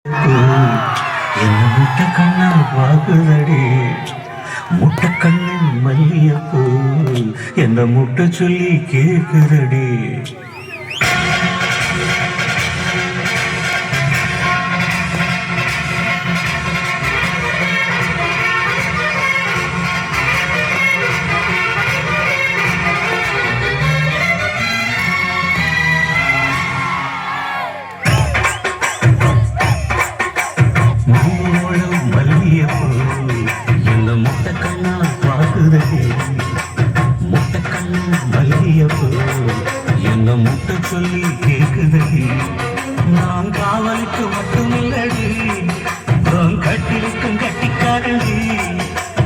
என்ன முட்டை கண்ணா பாக்குதடி முட்டை கண்ணு மல்லியப்பூ என்ன முட்டை சொல்லி கேக்குதடி என்ன முட்டை சொல்லி கேக்குதடி நான் காவலுக்கு மட்டுமில்லடி கட்டிருக்கும் கட்டிக்காரடி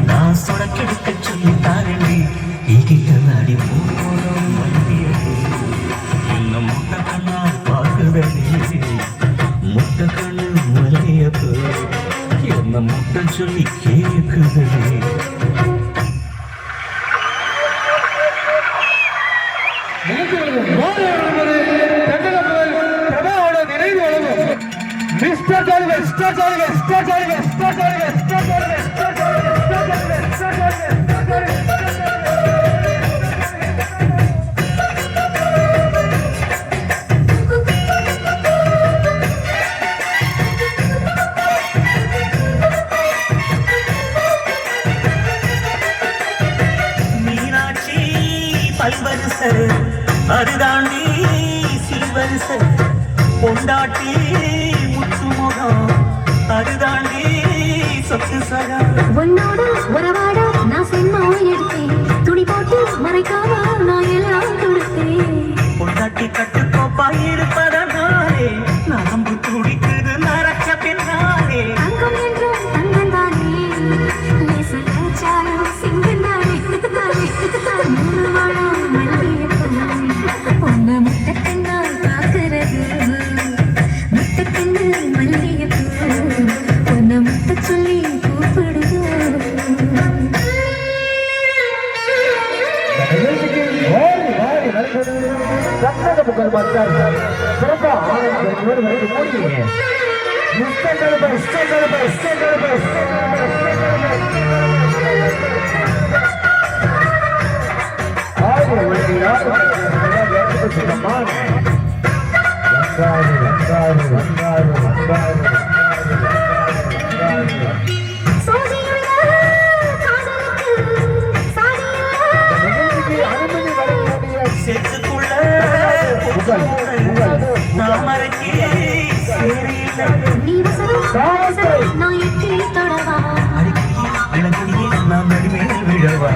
நான் சொடக்கெடுக்க சொல்லி தாரடி இடிக்கலாடி போறோம் மல்லியப்பூ என்ன முட்டை கண்ணா பாக்குதடி முட்டை கண்ணு மல்லியப்பூ என்ன முட்டை சொல்லி கேக்குதடி மீனாட்சி பல்வரிசை அதுதாண்டி சில்வரிசை பொண்டாட்டி முத்துமுகம் அதுதாண்டி சொத்து சகா உன்னோட உறவாட நான் சென்மா எடுத்தேன் துணி போட்டு மறைக்காம நான் எல்லாம் கொடுத்தேன் பொண்டாட்டி கட்டுக்கோப்பா இருப்பதனாலே நரம்பு துடிக்குது நரச்ச பின்னாலே தங்கம் என்றும் தங்கம் தானே லேசாலும் சிங்கம் தானே நூறு வாழம் மல்லியப்பூ உன்னை முட்டை கண்ணால் பார்க்கிறது முட்டை கண்ணு மல்லியப்பூ உன்னை முட்டை சொல்லி கூப்பிடுவோம் செத்துக்குள்ள தாமரைக்கு சேரியில்லை நீ வசனம் நான் எட்டி தொடவா அடிக்கடியே நான் நடுமே விழவா